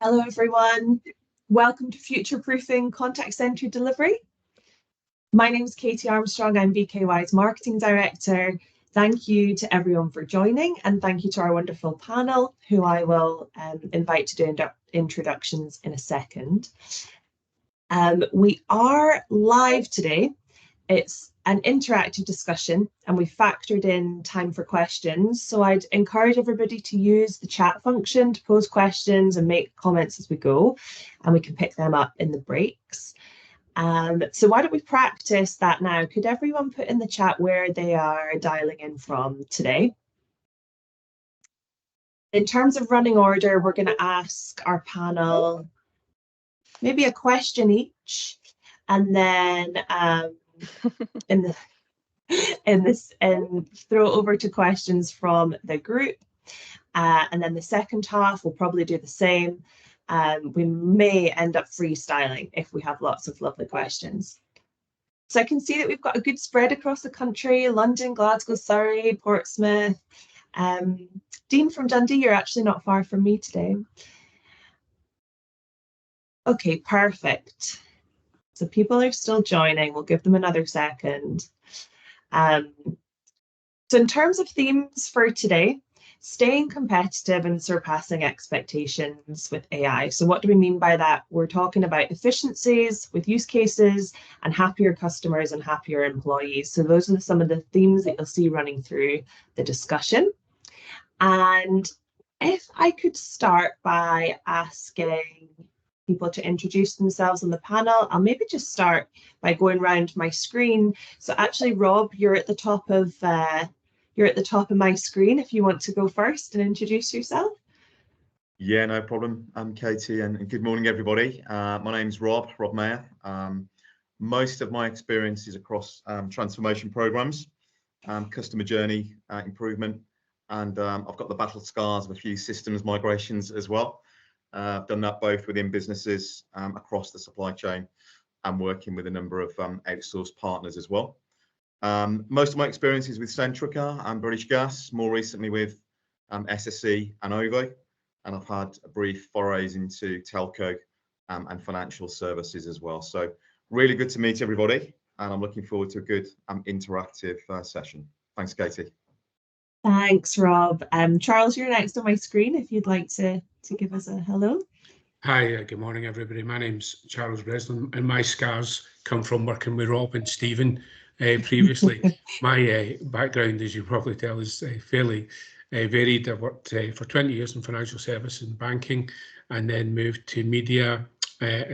Hello, everyone. Welcome to Future Proofing Contact Centre Delivery. My name is Katie Armstrong. I'm VKY's Marketing Director. Thank you to everyone for joining, and thank you to our wonderful panel, who I will invite to do introductions in a second. We are live today. It's an interactive discussion and we factored in time for questions. So I'd encourage everybody to use the chat function to pose questions and make comments as we go, and we can pick them up in the breaks. So why don't we practice that now? Could everyone put in the chat where they are dialing in from today? In terms of running order, we're going to ask our panel maybe a question each, and then and throw over to questions from the group. And then the second half, we'll probably do the same. We may end up freestyling if we have lots of lovely questions. So I can see that we've got a good spread across the country: London, Glasgow, Surrey, Portsmouth. Dean from Dundee, you're actually not far from me today. Okay, perfect. So people are still joining. We'll give them another second. So in terms of themes for today, staying competitive and surpassing expectations with AI. So what do we mean by that? We're talking about efficiencies with use cases and happier customers and happier employees. So those are some of the themes that you'll see running through the discussion. And if I could start by asking people to introduce themselves on the panel, I'll maybe just start by going around my screen. So actually, Rob, you're at the top of my screen if you want to go first and introduce yourself. Yeah, no problem. I'm Katie, and good morning, everybody. My name's Rob Mayer. Most of my experience is across transformation programs, customer journey improvement, and I've got the battle scars of a few systems migrations as well. I've done that both within businesses across the supply chain and working with a number of outsourced partners as well. Most of my experience is with Centrica and British Gas, more recently with SSE and OVO, and I've had a brief forays into telco and financial services as well. So really good to meet everybody, and I'm looking forward to a good interactive session. Thanks, Katie. Thanks, Rob. Charles, you're next on my screen if you'd like to give us a hello. Hi, good morning, everybody. My name's Charles Breslin, and my scars come from working with Rob and Stephen previously. My background, as you probably tell, is fairly varied. I worked for 20 years in financial services and banking, and then moved to media.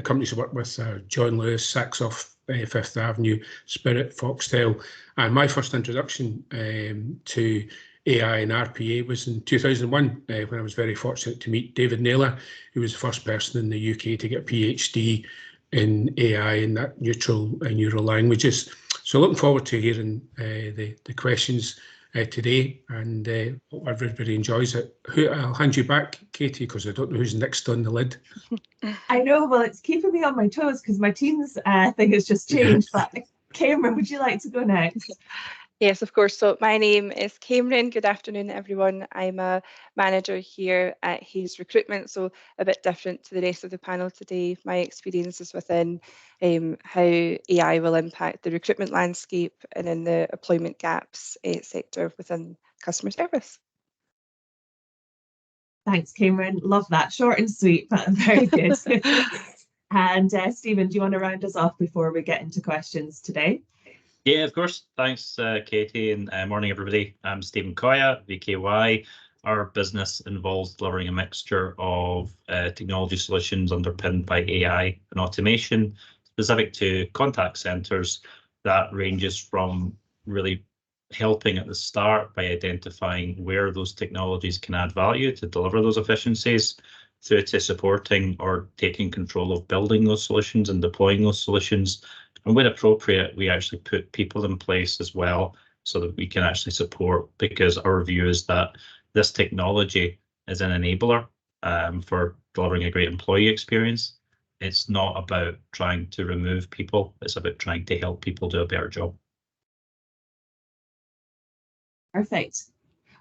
Companies I worked with John Lewis, Saxoff, Fifth Avenue, Spirit, Foxtel. And my first introduction to AI and RPA was in 2001, when I was very fortunate to meet David Naylor, who was the first person in the UK to get a PhD in AI and that neural languages. So looking forward to hearing the questions today, and hope everybody enjoys it. I'll hand you back, Katie, because I don't know who's next on the lid. I know, well, it's keeping me on my toes because my team's thing has just changed. But Cameron, would you like to go next? Yes, of course. So my name is Cameron. Good afternoon, everyone. I'm a manager here at Hayes Recruitment, so a bit different to the rest of the panel today. My experience is within how AI will impact the recruitment landscape and in the employment gaps sector within customer service. Thanks, Cameron. Love that. Short and sweet, but very good. And Stephen, do you want to round us off before we get into questions today? Yeah, of course. Thanks, Katie, and morning, everybody. I'm Stephen Koya, VKY. Our business involves delivering a mixture of technology solutions underpinned by AI and automation, specific to contact centres. That ranges from really helping at the start by identifying where those technologies can add value to deliver those efficiencies, through to supporting or taking control of building those solutions and deploying those solutions. And when appropriate, we actually put people in place as well so that we can actually support, because our view is that this technology is an enabler for delivering a great employee experience. It's not about trying to remove people, it's about trying to help people do a better job. Perfect.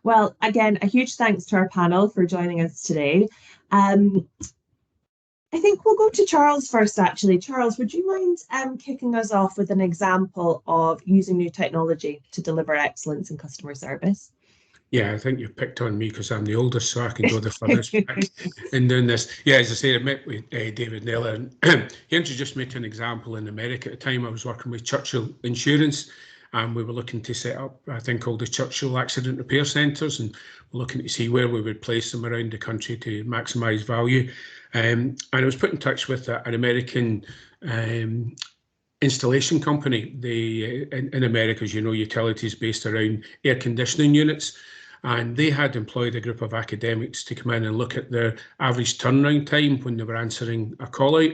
Well, again, a huge thanks to our panel for joining us today. I think we'll go to Charles first, actually. Charles, would you mind kicking us off with an example of using new technology to deliver excellence in customer service? Yeah, I think you picked on me because I'm the oldest, so I can go the furthest back in doing this. Yeah, as I say, I met with David Naylor, and he introduced me to an example in America. At the time, I was working with Churchill Insurance, and we were looking to set up a thing called the Churchill Accident Repair Centres, and we're looking to see where we would place them around the country to maximise value. And I was put in touch with an American installation company. They in America, as you know, utilities based around air conditioning units, and they had employed a group of academics to come in and look at their average turnaround time when they were answering a call out,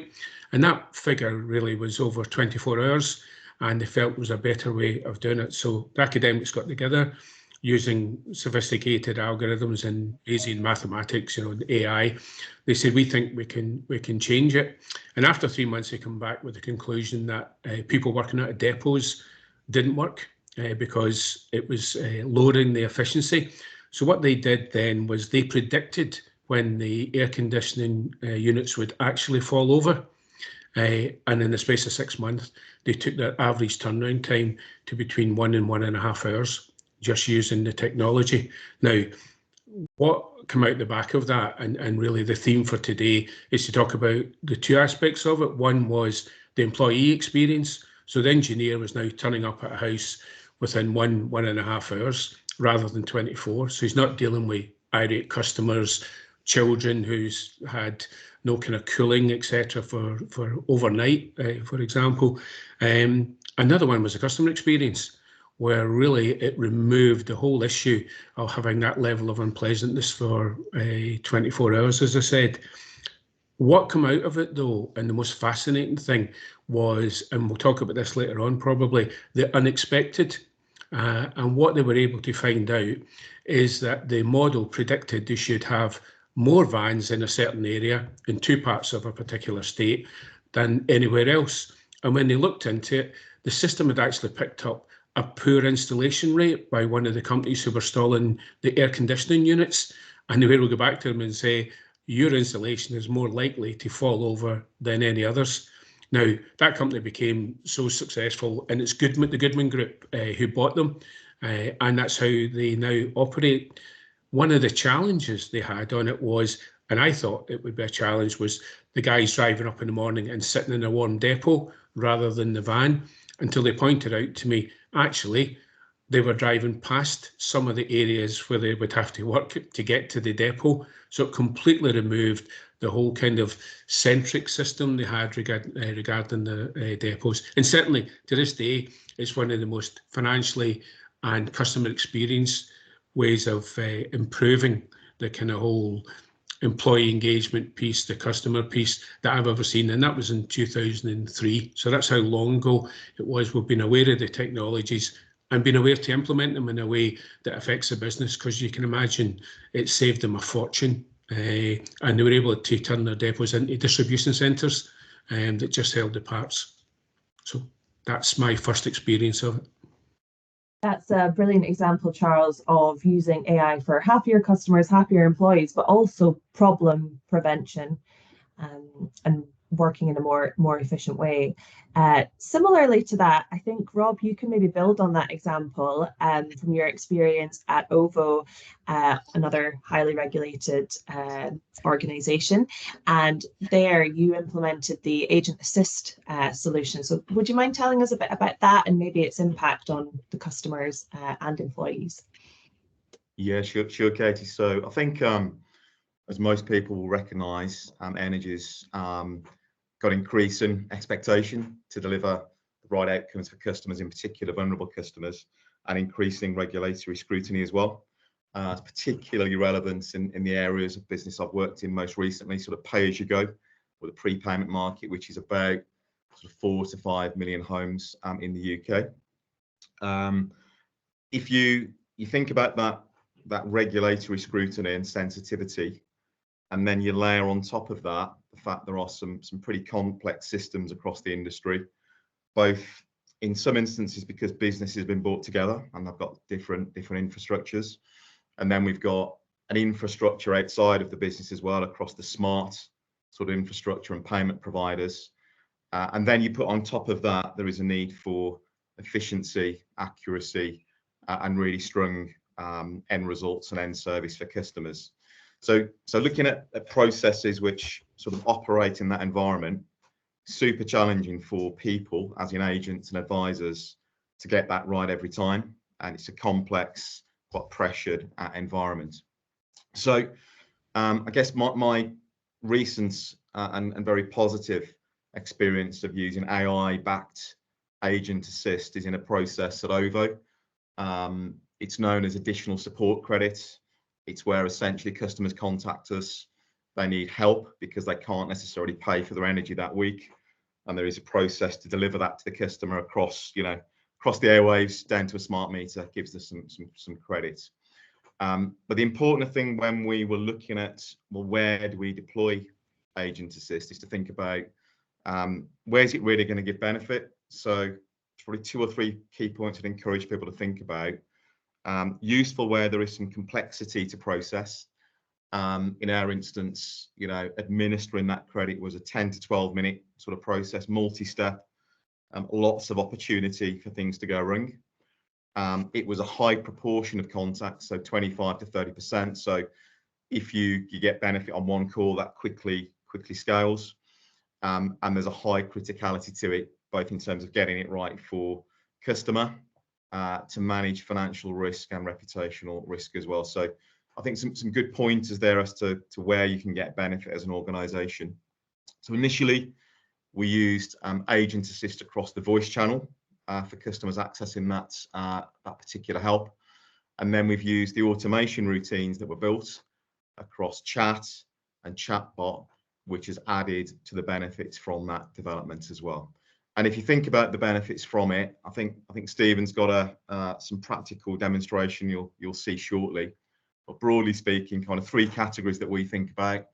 and that figure really was over 24 hours, and they felt there was a better way of doing it. So the academics got together using sophisticated algorithms and Bayesian mathematics, and AI. They said, we think we can change it. And after 3 months, they come back with the conclusion that people working out of depots didn't work because it was lowering the efficiency. So what they did then was they predicted when the air conditioning units would actually fall over. And in the space of 6 months, they took their average turnaround time to between 1 and 1.5 hours, just using the technology. Now, what came out the back of that, and really the theme for today, is to talk about the two aspects of it. One was the employee experience. So the engineer was now turning up at a house within 1.5 hours rather than 24. So he's not dealing with irate customers, children who's had no kind of cooling, etc., for overnight, for example. Another one was the customer experience, where really it removed the whole issue of having that level of unpleasantness for 24 hours, as I said. What came out of it, though, and the most fascinating thing was, and we'll talk about this later on probably, the unexpected. And what they were able to find out is that the model predicted they should have more vans in a certain area in two parts of a particular state than anywhere else. And when they looked into it, the system had actually picked up a poor installation rate by one of the companies who were installing the air conditioning units. And they were able to go back to them and say, your installation is more likely to fall over than any others. Now, that company became so successful, and it's Goodman, the Goodman Group who bought them, and that's how they now operate. One of the challenges they had on it was, and I thought it would be a challenge, was the guys driving up in the morning and sitting in a warm depot rather than the van, until they pointed out to me, actually, they were driving past some of the areas where they would have to work to get to the depot. So it completely removed the whole kind of centric system they had regarding the depots. And certainly to this day, it's one of the most financially and customer experience ways of improving the kind of whole employee engagement piece, the customer piece that I've ever seen, and that was in 2003. So that's how long ago it was. We've been aware of the technologies and been aware to implement them in a way that affects the business, because you can imagine it saved them a fortune, and they were able to turn their depots into distribution centres that just held the parts. So that's my first experience of it. That's a brilliant example, Charles, of using AI for happier customers, happier employees, but also problem prevention and working in a more efficient way. Similarly to that, I think, Rob, you can maybe build on that example from your experience at OVO, another highly regulated organization, and there you implemented the agent assist solution. So would you mind telling us a bit about that and maybe its impact on the customers and employees? Yeah, sure, Katie. So I think, as most people will recognise, Energy's got increasing expectation to deliver the right outcomes for customers, in particular vulnerable customers, and increasing regulatory scrutiny as well. It's particularly relevant in the areas of business I've worked in most recently, sort of pay-as-you-go, or the prepayment market, which is about sort of 4 to 5 million homes in the UK. If you think about that regulatory scrutiny and sensitivity, and then you layer on top of that the fact there are some pretty complex systems across the industry, both in some instances because businesses have been brought together and they've got different infrastructures, and then we've got an infrastructure outside of the business as well across the smart sort of infrastructure and payment providers. And then you put on top of that, there is a need for efficiency, accuracy, and really strong end results and end service for customers. So looking at processes which sort of operate in that environment, super challenging for people, as in agents and advisors, to get that right every time. And it's a complex, quite pressured environment. So I guess my recent and very positive experience of using AI-backed agent assist is in a process at OVO. It's known as additional support credits. It's where essentially customers contact us. They need help because they can't necessarily pay for their energy that week. And there is a process to deliver that to the customer across the airwaves down to a smart meter, gives us some credit. But the important thing when we were looking at, well, where do we deploy agent assist, is to think about where's it really going to give benefit. So probably 2 or 3 key points I'd encourage people to think about. Useful where there is some complexity to process. In our instance, administering that credit was a 10 to 12 minute sort of process, multi-step, lots of opportunity for things to go wrong. It was a high proportion of contacts, so 25 to 30%. So if you get benefit on one call, that quickly scales. And there's a high criticality to it, both in terms of getting it right for customer, to manage financial risk and reputational risk as well. So I think some good pointers there as to where you can get benefit as an organisation. So initially, we used agent assist across the voice channel for customers accessing that particular help. And then we've used the automation routines that were built across chat and chatbot, which has added to the benefits from that development as well. And if you think about the benefits from it, I think Stephen's got some practical demonstration you'll see shortly. But broadly speaking, kind of 3 categories that we think about.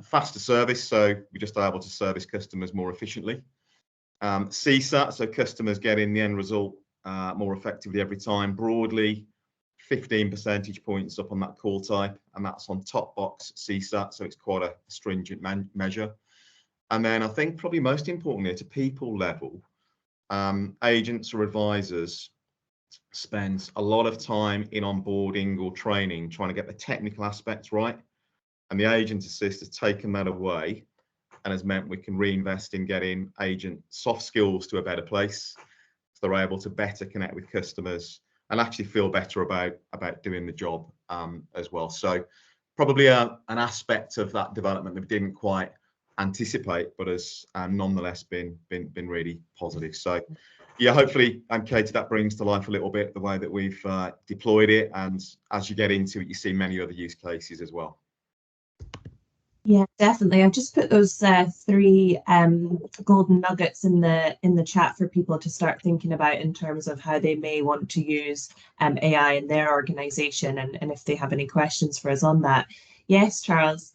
Faster service, so we're just able to service customers more efficiently. CSAT, so customers getting the end result more effectively every time. Broadly, 15 percentage points up on that call type, and that's on top box CSAT, so it's quite a stringent measure. And then I think probably most importantly, at a people level, agents or advisors spend a lot of time in onboarding or training trying to get the technical aspects right, and the agent assist has taken that away and has meant we can reinvest in getting agent soft skills to a better place, so they're able to better connect with customers and actually feel better about doing the job as well. So probably an aspect of that development that we didn't quite anticipate, but has nonetheless been really positive. So yeah, hopefully, Katie, that brings to life a little bit the way that we've deployed it, and as you get into it, you see many other use cases as well. Yeah, definitely. I've just put those 3 golden nuggets in the chat for people to start thinking about in terms of how they may want to use AI in their organisation, and if they have any questions for us on that. Yes, Charles.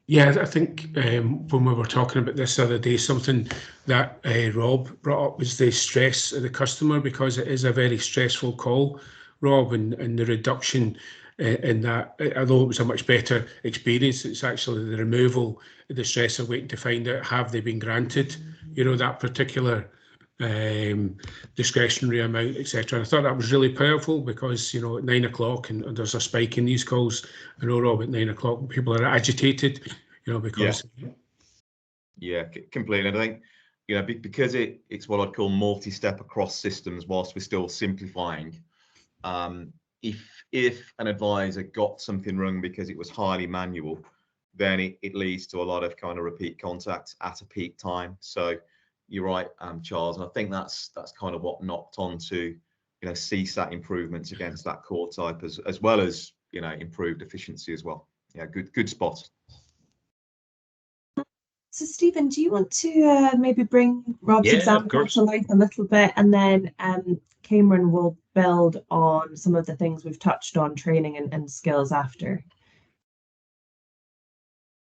Yeah, I think when we were talking about this the other day, something that Rob brought up was the stress of the customer, because it is a very stressful call, Rob, and the reduction in that, although it was a much better experience, it's actually the removal of the stress of waiting to find out have they been granted, that particular discretionary amount, etc. And I thought that was really powerful, because at 9 o'clock and there's a spike in these calls. I know, Rob, at 9 o'clock people are agitated, because yeah, completely. And I think because it's what I'd call multi-step across systems, whilst we're still simplifying. If an advisor got something wrong because it was highly manual, then it leads to a lot of kind of repeat contacts at a peak time. So you're right, Charles, and I think that's kind of what knocked onto CSAT improvements against that core type, as well as improved efficiency as well. Yeah, good spot. So Stephen, do you want to maybe bring Rob's example to life a little bit, and then Cameron will build on some of the things we've touched on, training and skills after.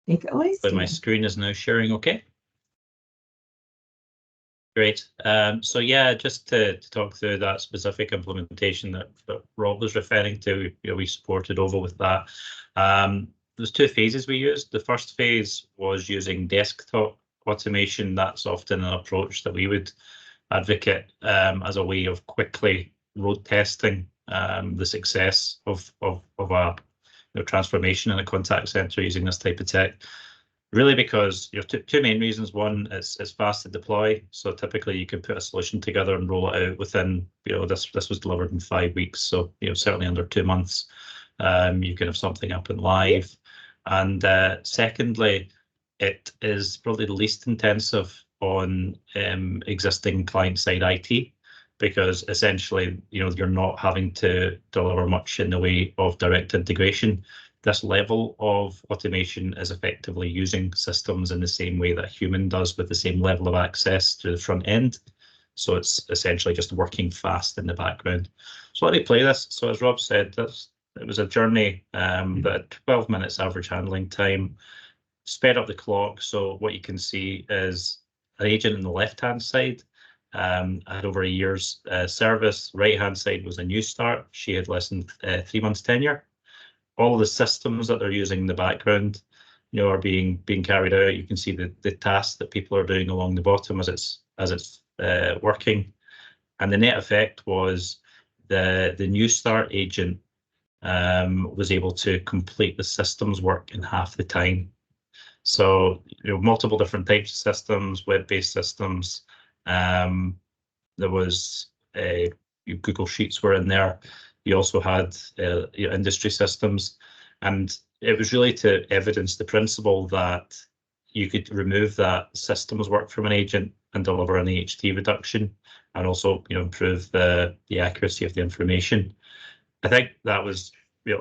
Take it away, But my screen is now sharing okay. Great. So yeah, just to talk through that specific implementation that Rob was referring to, we supported OVO with that. there's two phases we used. The first phase was using desktop automation. That's often an approach that we would advocate as a way of quickly road testing the success of a transformation in a contact center using this type of tech. Really, because two main reasons. One, it's fast to deploy. So typically, you can put a solution together and roll it out within. This was delivered in 5 weeks, so certainly under 2 months, you can have something up and live. And secondly, it is probably the least intensive on existing client-side IT, because essentially, you're not having to deliver much in the way of direct integration. This level of automation is effectively using systems in the same way that a human does, with the same level of access to the front end. So it's essentially just working fast in the background. So let me play this. So as Rob said, it was a journey that 12 minutes average handling time, sped up the clock. So what you can see is an agent on the left-hand side had over a year's service. Right-hand side was a new start. She had less than 3 months tenure. All of the systems that they're using in the background, are being carried out. You can see the tasks that people are doing along the bottom as it's working. And the net effect was the new start agent was able to complete the systems work in half the time. So multiple different types of systems, web-based systems. There was Google Sheets were in there. You also had industry systems, and it was really to evidence the principle that you could remove that systems work from an agent and deliver an AHT reduction, and also improve the accuracy of the information. I think that was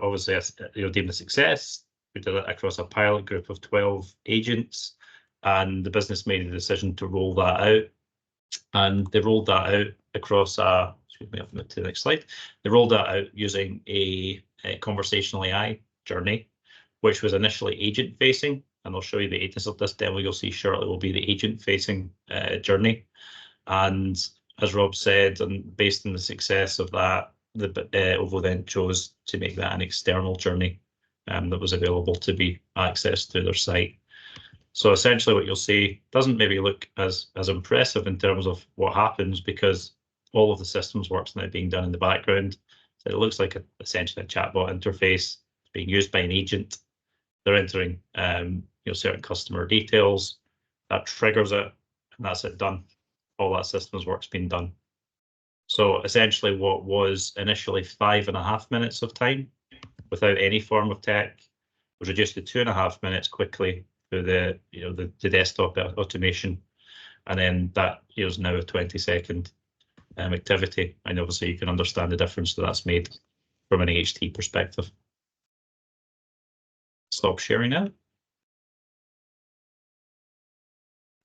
obviously deemed a success. We did it across a pilot group of 12 agents, and the business made a decision to roll that out. And they rolled that out across excuse me, I'll move to the next slide. They rolled that out using a conversational AI journey, which was initially agent facing. And I'll show you the agents of this demo. You'll see shortly will be the agent facing journey. And as Rob said, and based on the success of that, OVO then chose to make that an external journey that was available to be accessed through their site. So essentially what you'll see doesn't maybe look as impressive in terms of what happens, because all of the systems work's now being done in the background. So it looks like essentially a chatbot interface being used by an agent. They're entering certain customer details. That triggers it, and that's it done. All that systems work's been done. So essentially what was initially 5.5 minutes of time without any form of tech was reduced to 2.5 minutes quickly through the desktop automation, and then that is now a 20-second activity. And obviously you can understand the difference that's made from an AHT perspective. Stop sharing now.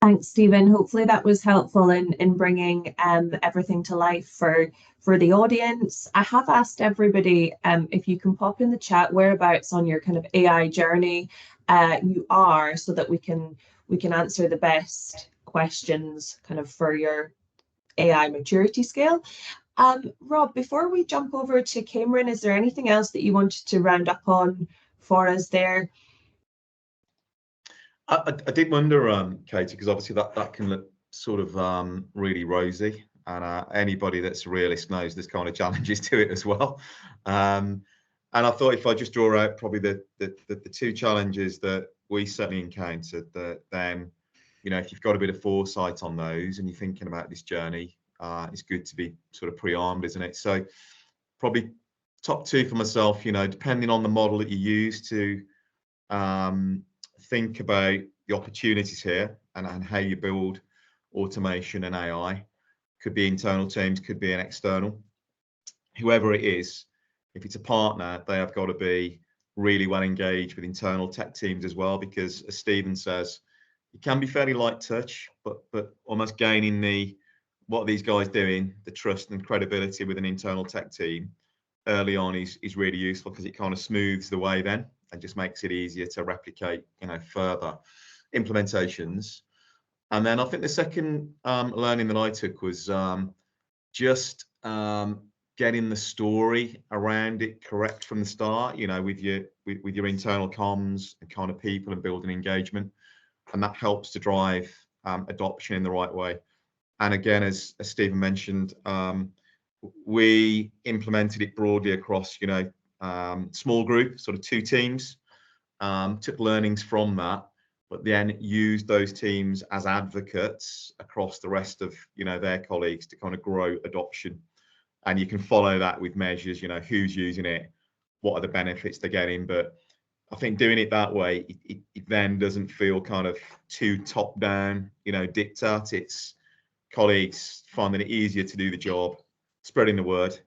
Thanks, Stephen. Hopefully that was helpful in bringing everything to life for the audience. I have asked everybody if you can pop in the chat whereabouts on your kind of AI journey you are, so that we can answer the best questions kind of for your AI maturity scale. Rob, before we jump over to Cameron, is there anything else that you wanted to round up on for us there? I did wonder, Katie, because obviously that can look sort of really rosy, and anybody that's a realist knows there's kind of challenges to it as well. And I thought if I just draw out probably the two challenges that we certainly encountered, that then, if you've got a bit of foresight on those and you're thinking about this journey, it's good to be sort of pre-armed, isn't it? So probably top two for myself, depending on the model that you use to think about the opportunities here and how you build automation and AI. Could be internal teams, could be an external. Whoever it is, if it's a partner, they have got to be really well engaged with internal tech teams as well, because as Stephen says, it can be fairly light touch, but almost gaining what are these guys doing, the trust and credibility with an internal tech team early on is really useful, because it kind of smooths the way then and just makes it easier to replicate, further implementations. And then I think the second learning that I took was just getting the story around it correct from the start, you know, with your internal comms and kind of people and building engagement, and that helps to drive adoption in the right way. And again, as Stephen mentioned, we implemented it broadly across, you know, small group, sort of 2 teams, took learnings from that, but then used those teams as advocates across the rest of, you know, their colleagues to kind of grow adoption. And you can follow that with measures, you know, who's using it, what are the benefits they're getting. But I think doing it that way, it then doesn't feel kind of too top down, you know, diktat. It's colleagues finding it easier to do the job, spreading the word,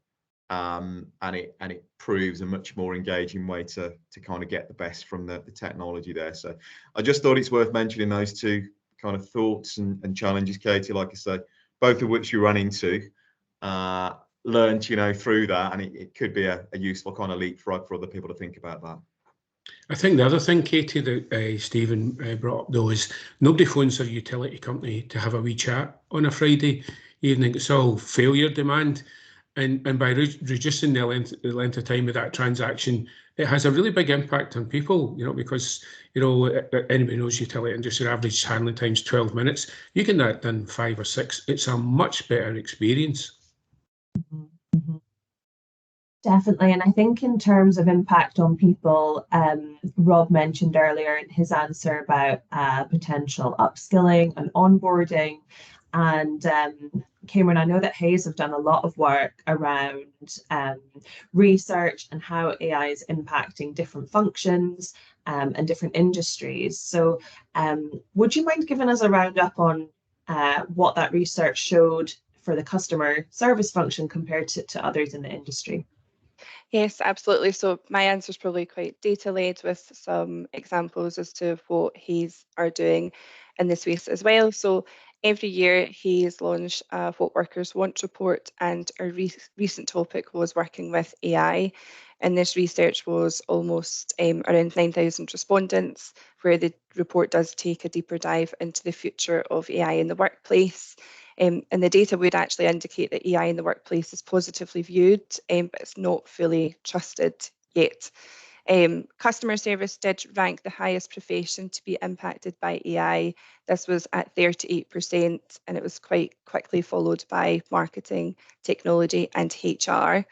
and it proves a much more engaging way to kind of get the best from the technology there. So I just thought it's worth mentioning those 2 kind of thoughts and challenges, Katie, like I say, both of which you ran into, learned, you know, through that, and it could be a useful kind of leapfrog for other people to think about that. I think the other thing, Katie, that Stephen brought up though is nobody phones their utility company to have a wee chat on a Friday evening. It's all failure demand. And by reducing the length of time of that transaction, it has a really big impact on people, you know, because, you know, anybody knows utility industry average handling time's 12 minutes. You get that done 5 or 6. It's a much better experience. Mm-hmm. Definitely. And I think in terms of impact on people, Rob mentioned earlier in his answer about potential upskilling and onboarding. And Cameron, I know that Hayes have done a lot of work around research and how AI is impacting different functions and different industries. So would you mind giving us a roundup on what that research showed for the customer service function compared to others in the industry? Yes, absolutely. So my answer is probably quite data-led with some examples as to what Hayes are doing in this space as well. So every year Hayes launch a What Workers Want report, and a recent topic was working with AI. And this research was almost around 9,000 respondents, where the report does take a deeper dive into the future of AI in the workplace. And the data would actually indicate that AI in the workplace is positively viewed, but it's not fully trusted yet. Customer service did rank the highest profession to be impacted by AI. This was at 38%, and it was quite quickly followed by marketing, technology, and HR.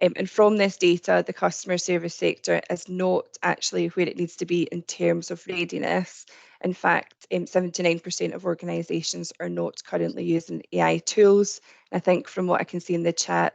And from this data, the customer service sector is not actually where it needs to be in terms of readiness. In fact, 79% of organisations are not currently using AI tools. I think from what I can see in the chat,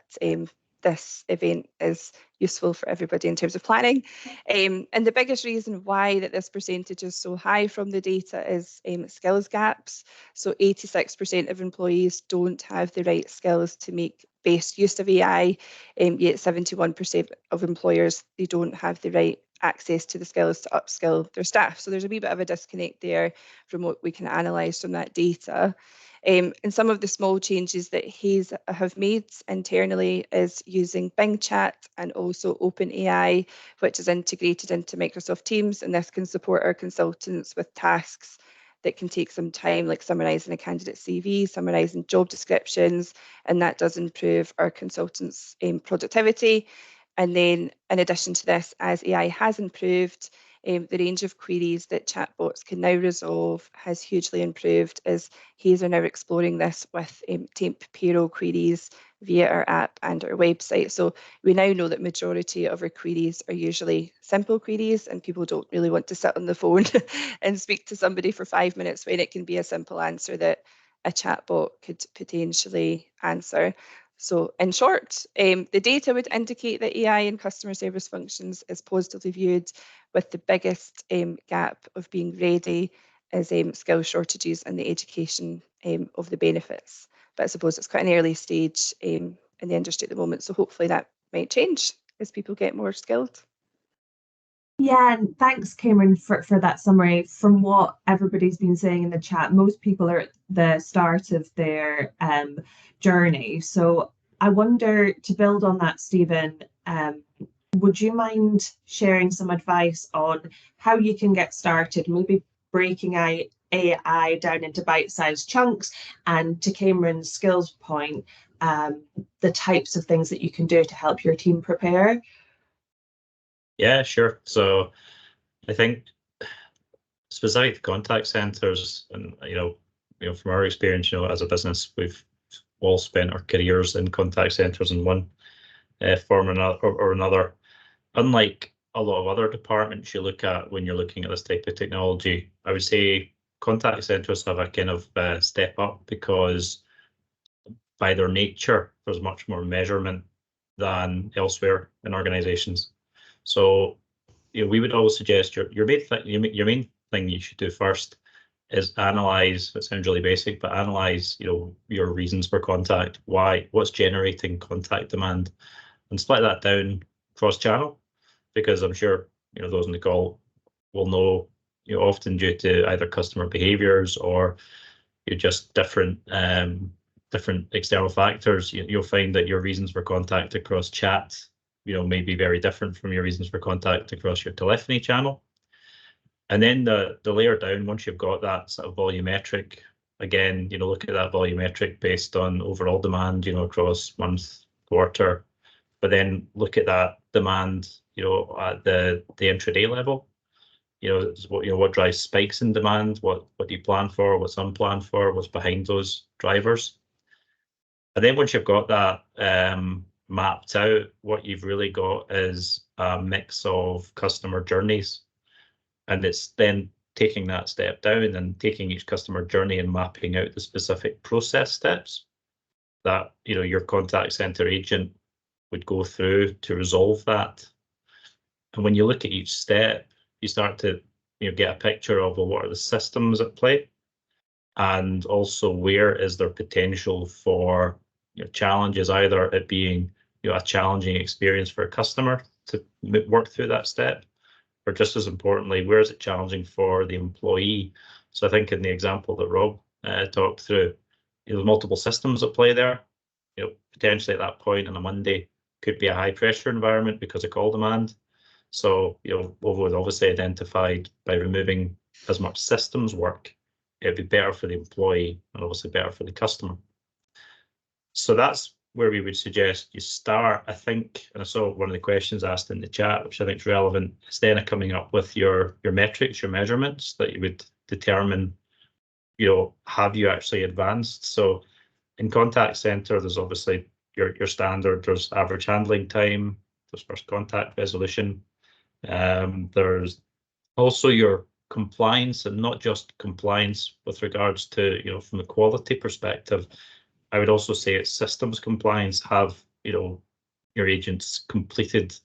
this event is useful for everybody in terms of planning. And the biggest reason why that this percentage is so high from the data is skills gaps. So 86% of employees don't have the right skills to make best use of AI, yet 71% of employers, they don't have the right access to the skills to upskill their staff. So there's a wee bit of a disconnect there from what we can analyse from that data. And some of the small changes that Hayes have made internally is using Bing Chat and also OpenAI, which is integrated into Microsoft Teams, and this can support our consultants with tasks that can take some time, like summarising a candidate CV, summarising job descriptions, and that does improve our consultants' productivity. And then in addition to this, as AI has improved, the range of queries that chatbots can now resolve has hugely improved, as Hayes are now exploring this with temp payroll queries via our app and our website. So we now know that majority of our queries are usually simple queries, and people don't really want to sit on the phone and speak to somebody for 5 minutes when it can be a simple answer that a chatbot could potentially answer. So in short, the data would indicate that AI in customer service functions is positively viewed, with the biggest gap of being ready is skill shortages and the education of the benefits. But I suppose it's quite an early stage in the industry at the moment, so hopefully that might change as people get more skilled. Yeah, and thanks, Cameron, for that summary. From what everybody's been saying in the chat, most people are at the start of their journey. So I wonder, to build on that, Stephen, would you mind sharing some advice on how you can get started, maybe breaking AI down into bite-sized chunks, and to Cameron's skills point, the types of things that you can do to help your team prepare? Yeah, sure. So I think specific to contact centers, and from our experience, as a business, we've all spent our careers in contact centers in one form or another. Unlike a lot of other departments you look at when you're looking at this type of technology, I would say contact centers have a kind of step up, because by their nature, there's much more measurement than elsewhere in organizations. So we would always suggest your main thing you should do first is analyze. It sounds really basic, but analyze your reasons for contact. What's generating contact demand, and split that down cross channel, because I'm sure those in the call will know often due to either customer behaviors or just different external factors, you'll find that your reasons for contact across chat may be very different from your reasons for contact across your telephony channel. And then the layer down, once you've got that sort of volumetric, again, look at that volumetric based on overall demand, across month, quarter, but then look at that demand, at the intraday level. What drives spikes in demand, what do you plan for, what's unplanned for, what's behind those drivers. And then once you've got that mapped out, what you've really got is a mix of customer journeys. And it's then taking that step down and taking each customer journey and mapping out the specific process steps that your contact center agent would go through to resolve that. And when you look at each step, you start to get a picture of, well, what are the systems at play, and also where is there potential for challenges, either it being a challenging experience for a customer to work through that step, or just as importantly, where is it challenging for the employee. So I think in the example that Rob talked through, there's multiple systems at play there. Potentially at that point on a Monday could be a high pressure environment because of call demand. So Ovo was obviously identified by removing as much systems work, it'd be better for the employee and obviously better for the customer. So that's where we would suggest you start, I think. And I saw one of the questions asked in the chat, which I think is relevant, is then coming up with your metrics, your measurements that you would determine, have you actually advanced? So in contact center, there's obviously your standard, there's average handling time, there's first contact resolution. There's also your compliance, and not just compliance with regards to, from the quality perspective. I would also say it's systems compliance. Have, your agents completed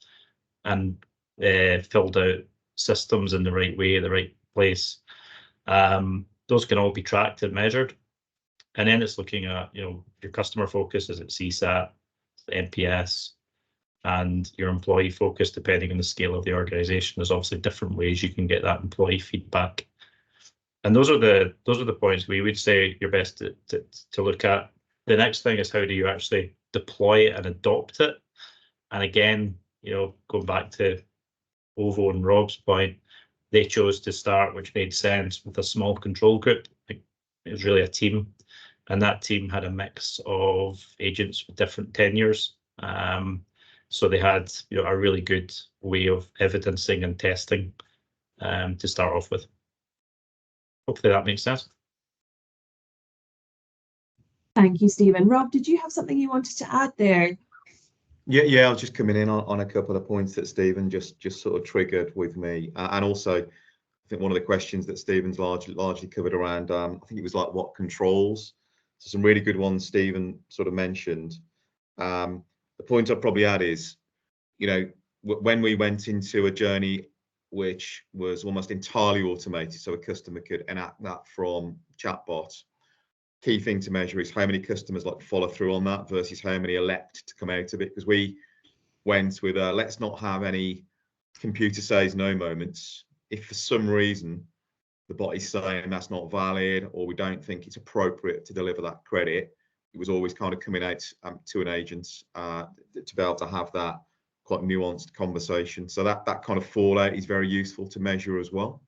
and filled out systems in the right way, the right place. Those can all be tracked and measured. And then it's looking at, your customer focus, is it CSAT, NPS, and your employee focus, depending on the scale of the organization. There's obviously different ways you can get that employee feedback. And those are the points we would say you're best to look at. The next thing is, how do you actually deploy it and adopt it? And again, going back to Ovo and Rob's point, they chose to start, which made sense, with a small control group. It was really a team, and that team had a mix of agents with different tenures. So they had a really good way of evidencing and testing to start off with. Hopefully that makes sense. Thank you, Stephen. Rob, did you have something you wanted to add there? Yeah, I was just coming in on a couple of points that Stephen just sort of triggered with me, and also I think one of the questions that Stephen's largely covered around, I think it was like what controls. So some really good ones Stephen sort of mentioned. The point I'd probably add is, when we went into a journey which was almost entirely automated, so a customer could enact that from chatbot, key thing to measure is how many customers follow through on that versus how many elect to come out of it. Because we went with let's not have any computer says no moments. If for some reason the bot is saying that's not valid, or we don't think it's appropriate to deliver that credit, it was always kind of coming out to an agent to be able to have that quite nuanced conversation. So that kind of fallout is very useful to measure as well.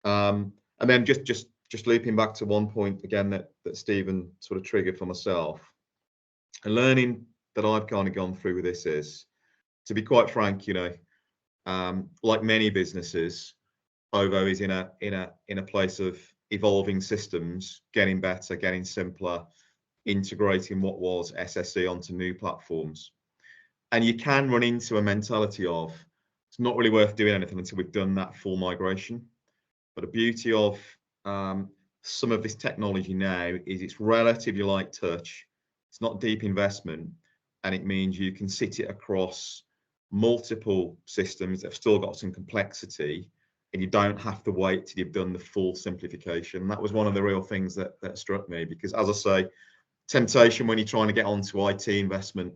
And then just looping back to one point again that Stephen sort of triggered for myself, A learning that I've kind of gone through with this is, to be quite frank, like many businesses, OVO is in a place of evolving systems, getting better, getting simpler, integrating what was SSE onto new platforms. And you can run into a mentality of, it's not really worth doing anything until we've done that full migration. But the beauty of some of this technology now is it's relatively light touch, it's not deep investment, and it means you can sit it across multiple systems that have still got some complexity, and you don't have to wait till you've done the full simplification. And that was one of the real things that struck me, because as I say, temptation when you're trying to get onto IT investment,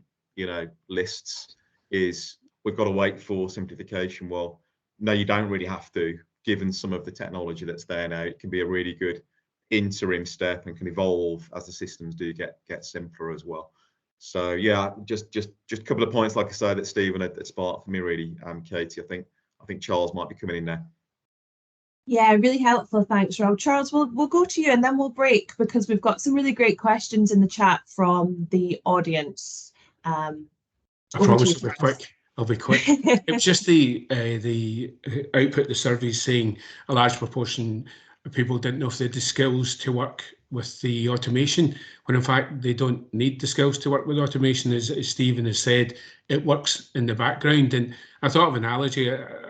lists is, we've got to wait for simplification. Well, no, you don't really have to, given some of the technology that's there now. It can be a really good interim step and can evolve as the systems do get simpler as well. So yeah, just a couple of points, like I say, that Stephen had sparked for me really, Katie. I think Charles might be coming in now. Yeah, really helpful. Thanks, Rob. Charles, we'll go to you and then we'll break, because we've got some really great questions in the chat from the audience. I promise I'll be quick. I'll be quick. It was just the output, the surveys saying a large proportion of people didn't know if they had the skills to work with the automation, when in fact they don't need the skills to work with automation. As Stephen has said, it works in the background. And I thought of an analogy.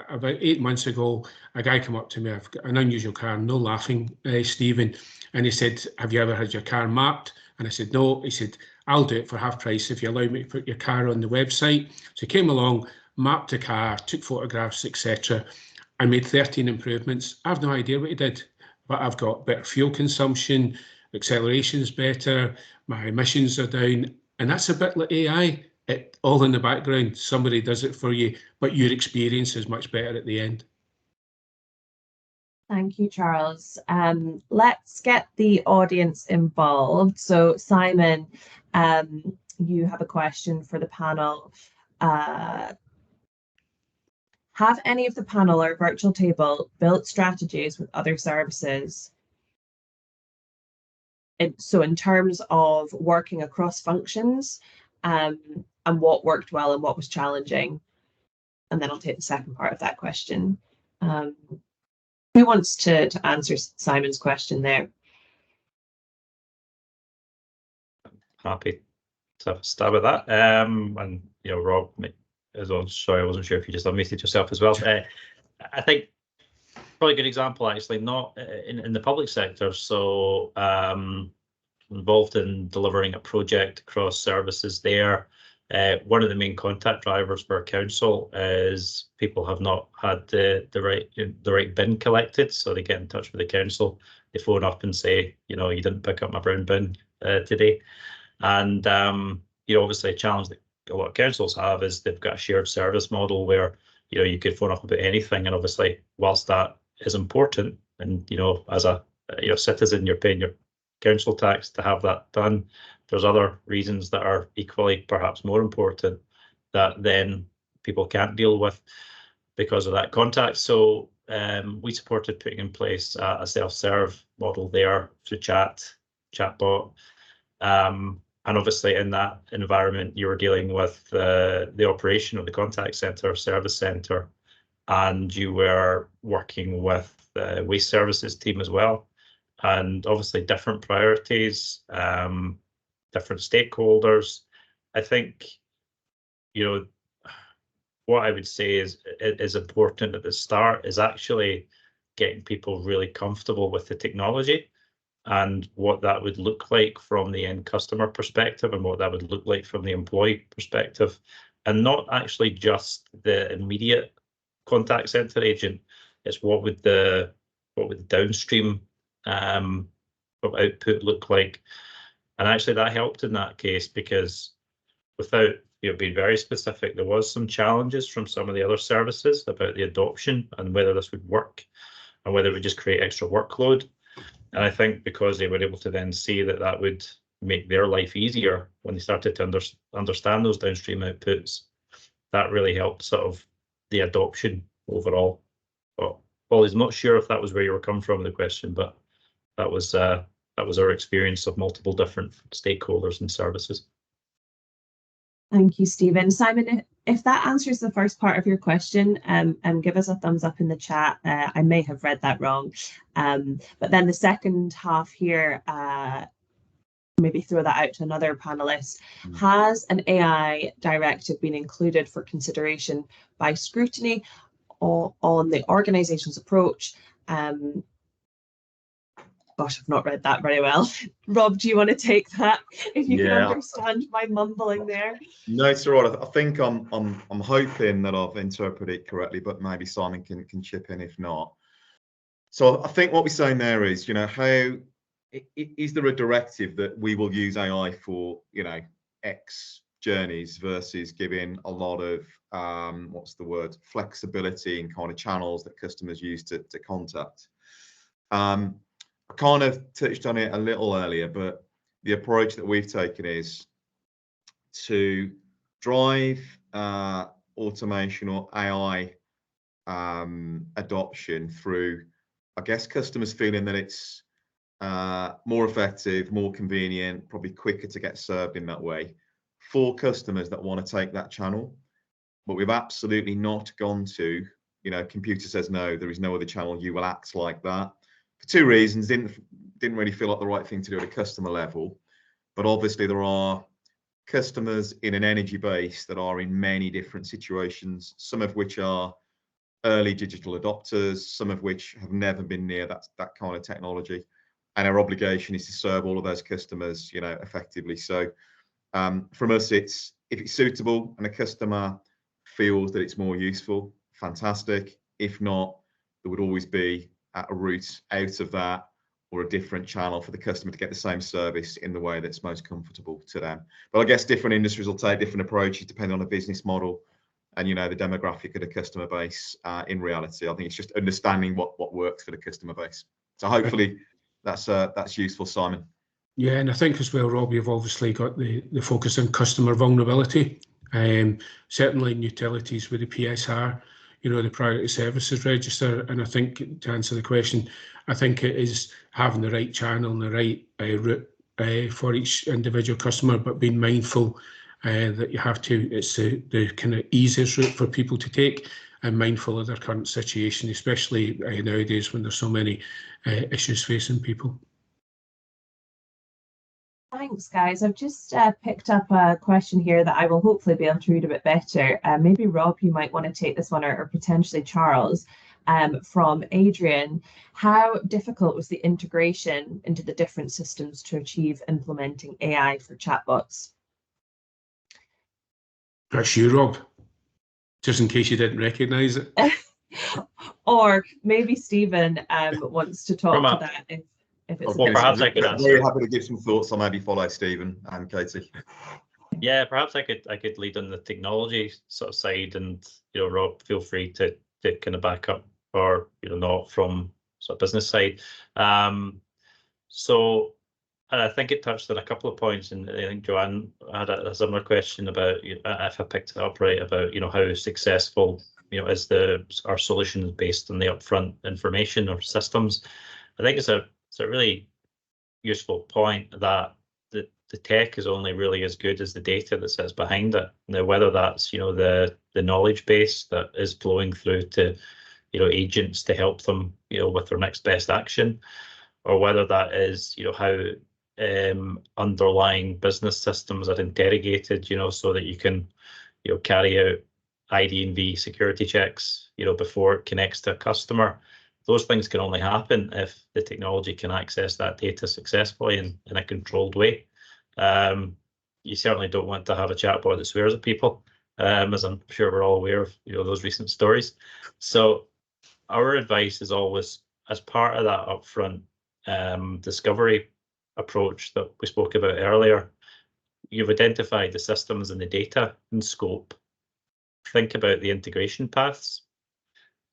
About 8 months ago, a guy came up to me, I've got an unusual car, no laughing, Stephen, and he said, have you ever had your car mapped? And I said, no. He said, I'll do it for half price if you allow me to put your car on the website. So he came along, mapped the car, took photographs, etc. I made 13 improvements. I have no idea what he did, but I've got better fuel consumption, acceleration's better, my emissions are down, and that's a bit like AI. It all in the background, somebody does it for you, but your experience is much better at the end. Thank you, Charles. Let's get the audience involved. So Simon, you have a question for the panel. Have any of the panel or virtual table built strategies with other services? So in terms of working across functions, and what worked well and what was challenging. And then I'll take the second part of that question. Who wants to answer Simon's question there? Happy to have a stab at that. And Rob, as well. Sorry, I wasn't sure if you just unmuted yourself as well. I think probably a good example, actually, not in the public sector. So involved in delivering a project across services there. One of the main contact drivers for a council is people have not had the right bin collected, so they get in touch with the council. They phone up and say, you didn't pick up my brown bin today. And obviously a challenge that a lot of councils have is they've got a shared service model where you could phone up about anything, and obviously whilst that is important, and as a citizen, you're paying your council tax to have that done, there's other reasons that are equally perhaps more important that then people can't deal with because of that contact. So we supported putting in place a self-serve model there through chatbot. And obviously in that environment, you were dealing with the operation of the contact centre, service centre, and you were working with the waste services team as well. And obviously different priorities, different stakeholders. I think, what I would say is important at the start is actually getting people really comfortable with the technology and what that would look like from the end customer perspective and what that would look like from the employee perspective, and not actually just the immediate contact center agent. It's what would the downstream of output look like. And actually that helped in that case, because without being very specific, there was some challenges from some of the other services about the adoption and whether this would work and whether it would just create extra workload. And I think because they were able to then see that that would make their life easier when they started to understand those downstream outputs, that really helped sort of the adoption overall. But Paulie's not sure if that was where you were coming from, the question, but that was our experience of multiple different stakeholders and services. Thank you, Stephen. Simon, if that answers the first part of your question, give us a thumbs up in the chat. I may have read that wrong. But then the second half here, maybe throw that out to another panelist. Has an AI directive been included for consideration by scrutiny on the organisation's approach? Gosh, I've not read that very well. Rob, do you want to take that? If you can understand my mumbling there. No, it's all right. I think I'm hoping that I've interpreted it correctly, but maybe Simon can chip in if not. So I think what we're saying there is, how is there a directive that we will use AI for, X journeys versus giving a lot of flexibility in kind of channels that customers use to contact. I kind of touched on it a little earlier, but the approach that we've taken is to drive automation or AI adoption through, I guess, customers feeling that it's more effective, more convenient, probably quicker to get served in that way for customers that want to take that channel. But we've absolutely not gone to, computer says no, there is no other channel, you will act like that. For two reasons, didn't really feel like the right thing to do at a customer level. But obviously there are customers in an energy base that are in many different situations, some of which are early digital adopters, some of which have never been near that kind of technology. And our obligation is to serve all of those customers, effectively. So from us, it's if it's suitable and a customer feels that it's more useful, fantastic. If not, there would always be a route out of that or a different channel for the customer to get the same service in the way that's most comfortable to them. But I guess different industries will take different approaches depending on the business model and the demographic of the customer base. In reality, I think it's just understanding what works for the customer base. So hopefully that's useful, Simon. Yeah, and I think as well, Rob, you've obviously got the focus on customer vulnerability. Certainly in utilities with the PSR, the Priority Services Register. And I think to answer the question, I think it is having the right channel and the right route for each individual customer, but being mindful that you have to, it's the kind of easiest route for people to take, and mindful of their current situation, especially nowadays when there's so many issues facing people. Thanks, guys. I've just picked up a question here that I will hopefully be able to read a bit better. Maybe Rob, you might want to take this one, or potentially Charles, from Adrian. How difficult was the integration into the different systems to achieve implementing AI for chatbots? That's you, Rob, just in case you didn't recognise it. Or maybe Stephen wants to talk to that. If it's perhaps I could answer. Very happy to give some thoughts. I'll maybe follow Stephen and Katie. Yeah, perhaps I could lead on the technology sort of side, and Rob, feel free to kind of back up or not from sort of business side. So I think it touched on a couple of points, and I think Joanne had a similar question about if I picked it up right about how successful is our solutions based on the upfront information or systems. I think it's a really useful point that the tech is only really as good as the data that sits behind it. Now, whether that's the knowledge base that is flowing through to agents to help them with their next best action, or whether that is how underlying business systems are interrogated, so that you can carry out ID&V security checks before it connects to a customer. Those things can only happen if the technology can access that data successfully in a controlled way. You certainly don't want to have a chatbot that swears at people, as I'm sure we're all aware of those recent stories. So our advice is always, as part of that upfront discovery approach that we spoke about earlier, you've identified the systems and the data and scope. Think about the integration paths.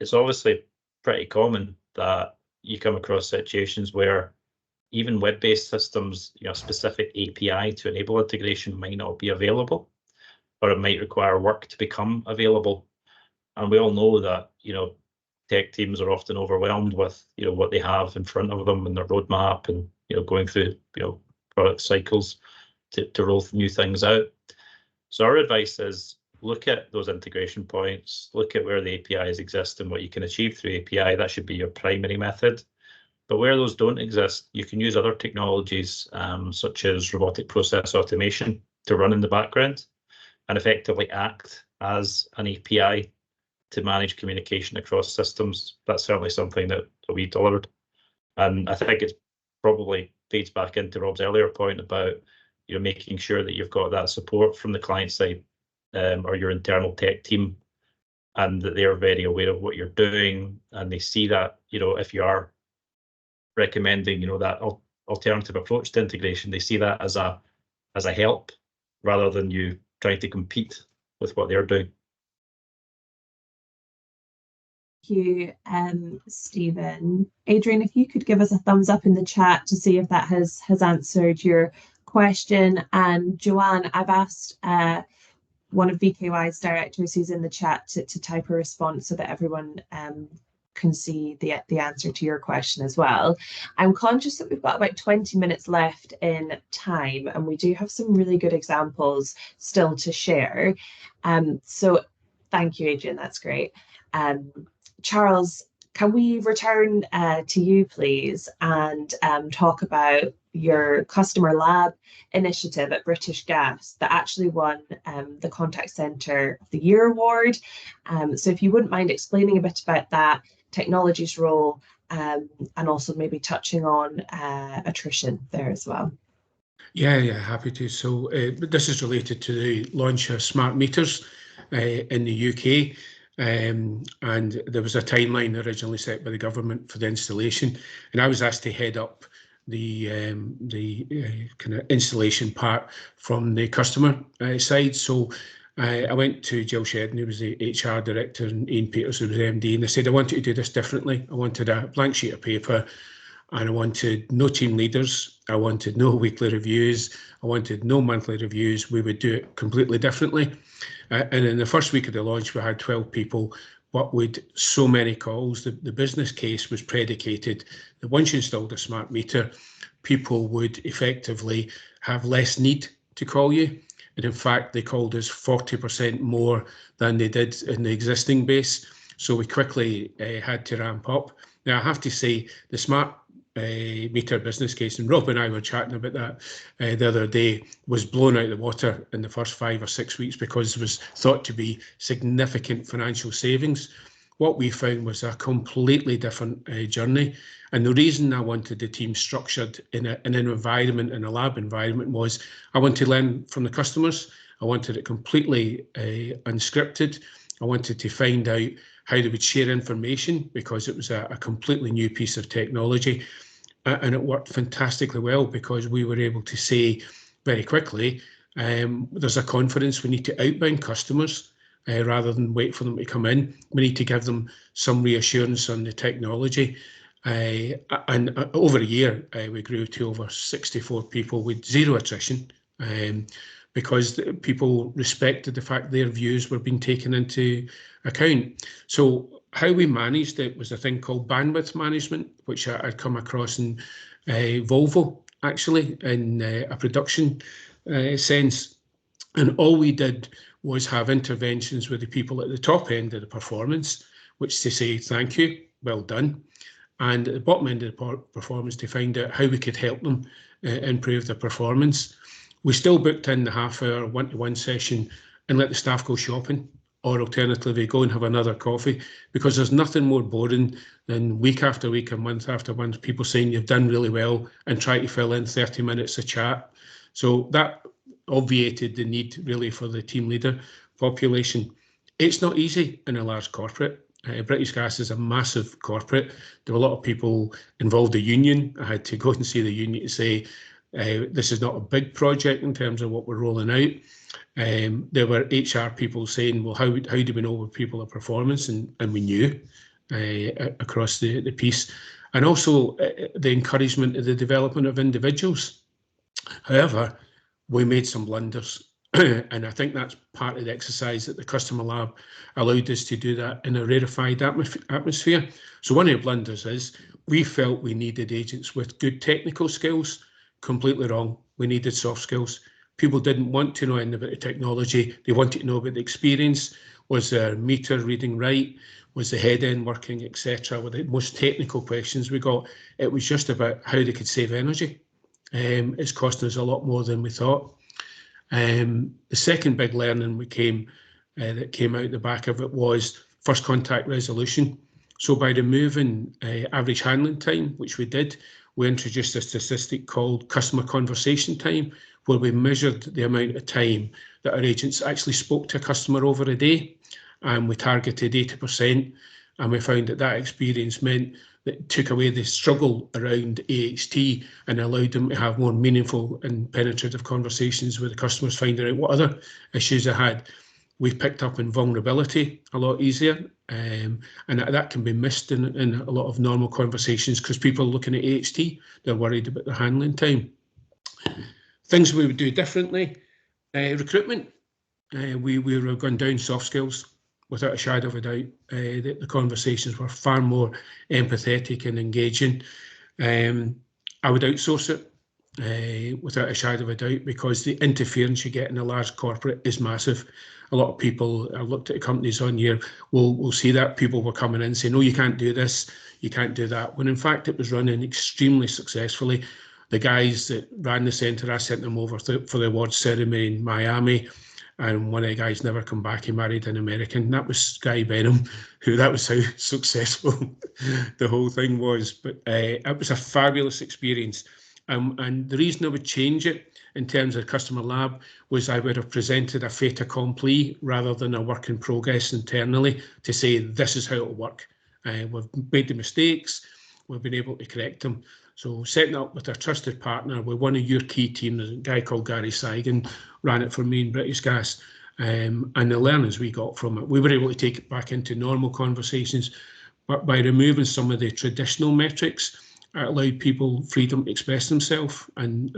It's obviously pretty common that you come across situations where even web-based systems, specific API to enable integration might not be available, or it might require work to become available. And we all know that, tech teams are often overwhelmed with, what they have in front of them and their roadmap, and, going through, product cycles to roll new things out. So our advice is look at those integration points, look at where the APIs exist and what you can achieve through API. That should be your primary method. But where those don't exist, you can use other technologies such as robotic process automation to run in the background and effectively act as an API to manage communication across systems. That's certainly something that we delivered. And I think it's probably feeds back into Rob's earlier point about making sure that you've got that support from the client side or your internal tech team, and that they're very aware of what you're doing, and they see that if you are recommending that alternative approach to integration, they see that as a help rather than you trying to compete with what they're doing. Thank you, Stephen. Adrian, if you could give us a thumbs up in the chat to see if that has answered your question. And Joanne, I've asked one of VKY's directors who's in the chat to type a response so that everyone can see the answer to your question as well. I'm conscious that we've got about 20 minutes left in time, and we do have some really good examples still to share. So thank you, Adrian, that's great. Charles, can we return to you, please, and talk about your customer lab initiative at British Gas that actually won the Contact Centre of the Year award. So if you wouldn't mind explaining a bit about that, technology's role, and also maybe touching on attrition there as well. Yeah, happy to. So this is related to the launch of smart meters in the UK. And there was a timeline originally set by the government for the installation, and I was asked to head up the kind of installation part from the customer side. So I went to Jill Shedden, who was the HR director, and Ian Peters, who was the MD, and I said I wanted to do this differently. I wanted a blank sheet of paper, and I wanted no team leaders. I wanted no weekly reviews. I wanted no monthly reviews. We would do it completely differently. And in the first week of the launch, we had 12 people, but with so many calls, the business case was predicated that once you installed a smart meter, people would effectively have less need to call you. And in fact, they called us 40% more than they did in the existing base. So we quickly had to ramp up. Now, I have to say, the smart meter business case, and Rob and I were chatting about that the other day, was blown out of the water in the first 5 or 6 weeks because it was thought to be significant financial savings. What we found was a completely different journey. And the reason I wanted the team structured in an environment, in a lab environment, was I wanted to learn from the customers. I wanted it completely unscripted. I wanted to find out how they would share information because it was a completely new piece of technology. And it worked fantastically well because we were able to say very quickly, there's a confidence, we need to outbound customers rather than wait for them to come in. We need to give them some reassurance on the technology. And over a year, we grew to over 64 people with zero attrition because people respected the fact their views were being taken into account. So how we managed it was a thing called bandwidth management, which I'd come across in Volvo, actually, in a production sense. And all we did was have interventions with the people at the top end of the performance, which to say, thank you, well done. And at the bottom end of the performance to find out how we could help them improve their performance. We still booked in the half-hour one-to-one session and let the staff go shopping, or alternatively go and have another coffee, because there's nothing more boring than week after week and month after month people saying you've done really well and try to fill in 30 minutes of chat. So that obviated the need really for the team leader population. It's not easy in a large corporate. British Gas is a massive corporate. There were a lot of people involved in the union. I had to go and see the union to say, this is not a big project in terms of what we're rolling out. There were HR people saying, well, how do we know what people are performance? And we knew across the piece. And also the encouragement of the development of individuals. However, we made some blunders. And I think that's part of the exercise that the customer lab allowed us to do that in a rarefied atmosphere. So one of the blunders is we felt we needed agents with good technical skills. Completely wrong. We needed soft skills, People didn't want to know anything about the technology. They wanted to know about the experience. Was their meter reading right? Was the head end working, etc.? Were the most technical questions we got. It was just about how they could save energy. It's costing us a lot more than we thought. The second big learning that came out the back of it was first contact resolution. So by removing average handling time, which we did, we introduced a statistic called customer conversation time, where we measured the amount of time that our agents actually spoke to a customer over a day, and we targeted 80%, and we found that that experience meant that it took away the struggle around AHT and allowed them to have more meaningful and penetrative conversations with the customers, finding out what other issues they had. We've picked up in vulnerability a lot easier, and that can be missed in a lot of normal conversations because people are looking at AHT, they're worried about their handling time. Things we would do differently, recruitment. We were going down soft skills without a shadow of a doubt. The conversations were far more empathetic and engaging. I would outsource it without a shadow of a doubt, because the interference you get in a large corporate is massive. A lot of people, I looked at the companies on here, will see that people were coming in saying, no, you can't do this, you can't do that, when in fact it was running extremely successfully. The guys that ran the centre, I sent them over for the awards ceremony in Miami, and one of the guys never come back. He married an American. That was Guy Benham, that was how successful the whole thing was. But it was a fabulous experience. And the reason I would change it in terms of customer lab was I would have presented a fait accompli rather than a work in progress internally to say, this is how it'll work. We've made the mistakes, we've been able to correct them. So setting up with a trusted partner with one of your key teams, a guy called Gary Seigan, ran it for me in British Gas, and the learnings we got from it, we were able to take it back into normal conversations, but by removing some of the traditional metrics, it allowed people freedom to express themselves, and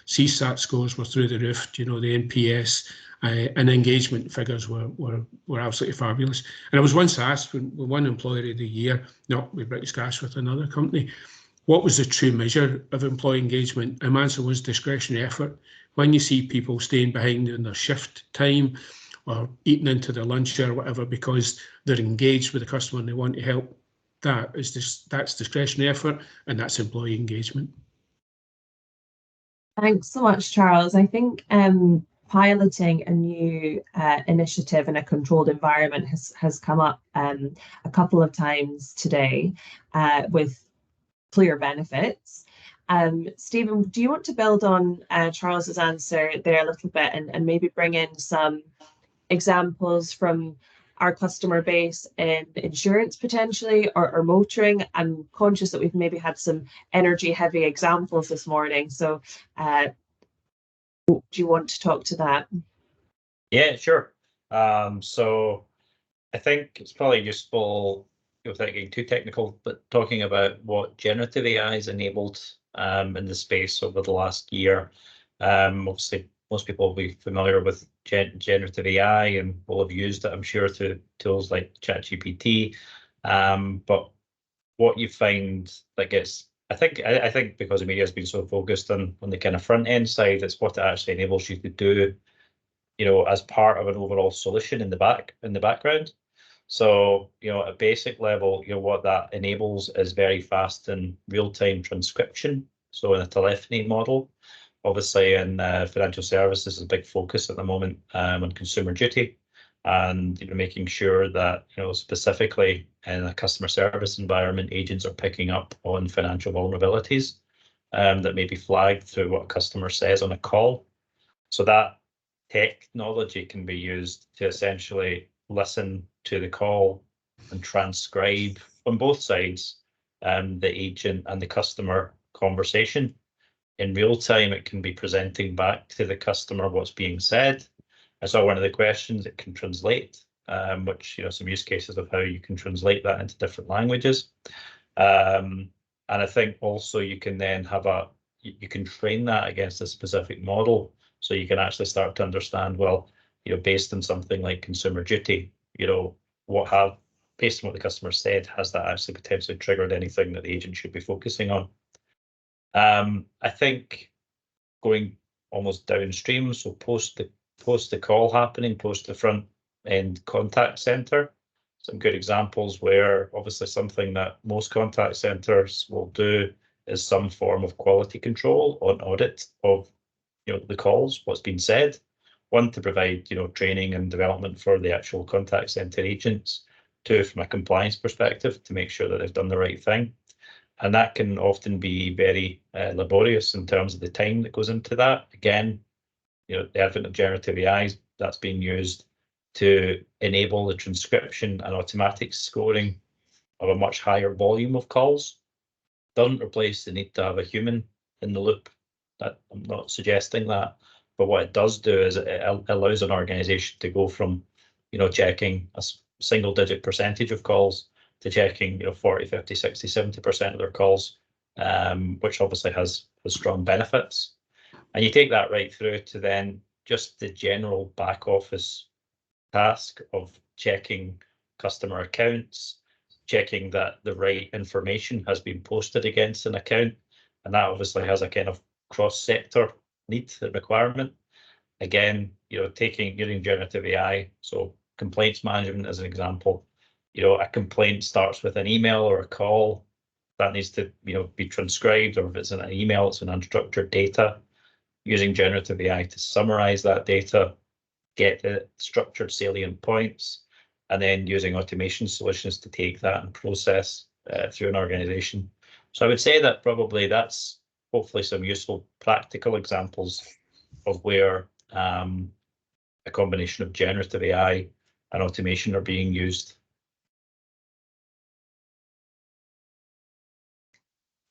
CSAT scores were through the roof. You know, the NPS and engagement figures were absolutely fabulous. And I was once asked, with one Employer of the Year, not with British Gas, with another company, what was the true measure of employee engagement? And my answer was discretionary effort. When you see people staying behind in their shift time or eating into their lunch or whatever because they're engaged with the customer and they want to help, that's discretionary effort, and that's employee engagement. Thanks so much, Charles. I think piloting a new initiative in a controlled environment has come up a couple of times today with clear benefits. Stephen, do you want to build on Charles's answer there a little bit and maybe bring in some examples from our customer base in insurance potentially, or motoring? I'm conscious that we've maybe had some energy heavy examples this morning. So do you want to talk to that? Yeah, sure. So I think it's probably useful, without getting too technical, but talking about what generative AI has enabled in the space over the last year. Obviously, most people will be familiar with generative AI and will have used it, I'm sure, through tools like ChatGPT. But what you find that gets, I think because the media has been so focused on the kind of front end side, it's what it actually enables you to do, you know, as part of an overall solution in the background. So, you know, at a basic level, you know, what that enables is very fast and real-time transcription. So in a telephony model, obviously in financial services is a big focus at the moment on consumer duty, and, you know, making sure that, you know, specifically in a customer service environment, agents are picking up on financial vulnerabilities that may be flagged through what a customer says on a call. So that technology can be used to essentially listen to the call and transcribe on both sides the agent and the customer conversation. In real time, it can be presenting back to the customer what's being said. I saw one of the questions, it can translate, which, you know, some use cases of how you can translate that into different languages. And I think also you can then you can train that against a specific model. So you can actually start to understand, well, you know, based on something like consumer duty, you know, based on what the customer said, has that actually potentially triggered anything that the agent should be focusing on? I think going almost downstream, so post the call happening, post the front end contact center. Some good examples where obviously something that most contact centers will do is some form of quality control or audit of the calls, what's been said. One, to provide training and development for the actual contact center agents. Two, from a compliance perspective, to make sure that they've done the right thing. And that can often be very laborious in terms of the time that goes into that. Again, the advent of generative AI, that's being used to enable the transcription and automatic scoring of a much higher volume of calls. Doesn't replace the need to have a human in the loop. That, I'm not suggesting that, but what it does do is it allows an organization to go from checking a single digit percentage of calls to checking 40, 50, 60, 70% of their calls, which obviously has strong benefits. And you take that right through to then just the general back office task of checking customer accounts, checking that the right information has been posted against an account. And that obviously has a kind of cross-sector need and requirement. Again, using generative AI, so complaints management as an example. A complaint starts with an email or a call that needs to be transcribed, or if it's in an email, it's an unstructured data. Using generative AI to summarize that data, get the structured salient points, and then using automation solutions to take that and process through an organization. So I would say that probably that's hopefully some useful practical examples of where a combination of generative AI and automation are being used.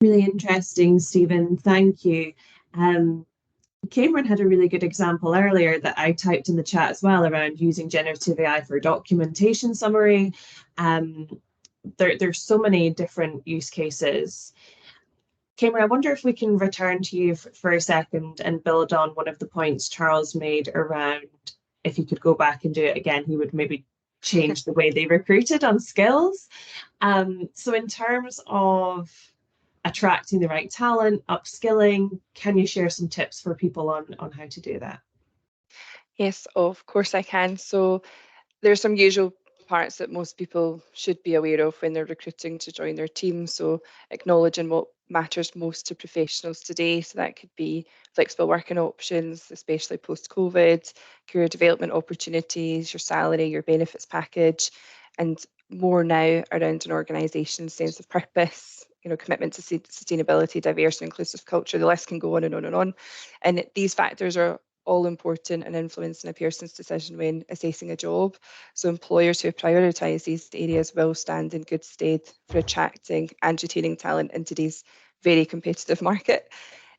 Really interesting, Stephen. Thank you. Cameron had a really good example earlier that I typed in the chat as well around using generative AI for documentation summary. There's so many different use cases. Cameron, I wonder if we can return to you for a second and build on one of the points Charles made around if he could go back and do it again, he would maybe change the way they recruited on skills. So in terms of attracting the right talent, upskilling, can you share some tips for people on how to do that? Yes, of course I can. So there's some usual parts that most people should be aware of when they're recruiting to join their team. So acknowledging what matters most to professionals today. So that could be flexible working options, especially post-COVID, career development opportunities, your salary, your benefits package, and more now around an organisation's sense of purpose, commitment to sustainability, diverse and inclusive culture. The list can go on and on and on. And these factors are all important and influencing a person's decision when assessing a job. So employers who prioritise these areas will stand in good stead for attracting and retaining talent in today's very competitive market.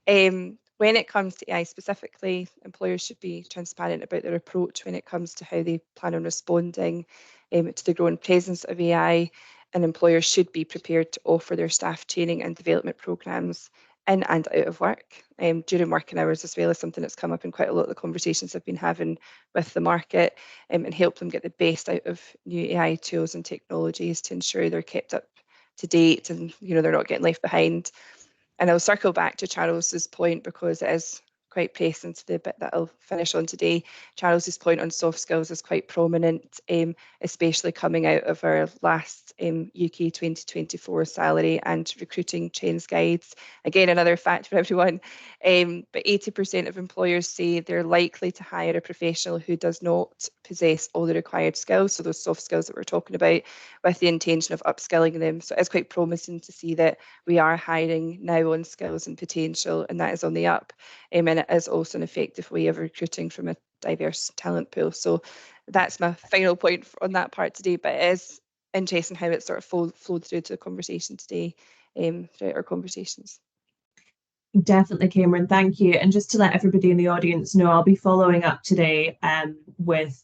When it comes to AI specifically, employers should be transparent about their approach when it comes to how they plan on responding to the growing presence of AI, and employers should be prepared to offer their staff training and development programmes in and out of work during working hours as well, as something that's come up in quite a lot of the conversations I've been having with the market, and help them get the best out of new AI tools and technologies to ensure they're kept up to date and they're not getting left behind. And I'll circle back to Charles's point because it is quite pressing to the bit that I'll finish on today. Charles's point on soft skills is quite prominent, especially coming out of our last UK 2024 salary and recruiting trends guides. Again, another fact for everyone, but 80% of employers say they're likely to hire a professional who does not possess all the required skills, so those soft skills that we're talking about, with the intention of upskilling them. So it's quite promising to see that we are hiring now on skills and potential, and that is on the up. And it is also an effective way of recruiting from a diverse talent pool. So that's my final point on that part today, but it is interesting how it sort of flowed through to the conversation today, throughout our conversations. Definitely, Cameron, thank you. And just to let everybody in the audience know, I'll be following up today with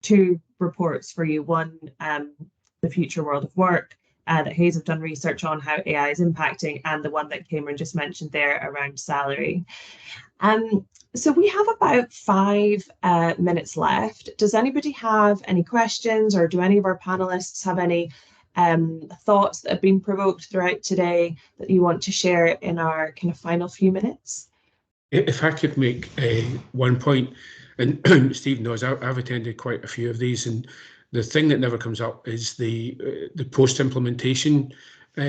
two reports for you. One, the future world of work, that Hayes have done research on how AI is impacting, and the one that Cameron just mentioned there around salary. So we have about 5 minutes left. Does anybody have any questions, or do any of our panelists have any thoughts that have been provoked throughout today that you want to share in our kind of final few minutes? If I could make one point, and Steve knows I've attended quite a few of these, and the thing that never comes up is the post-implementation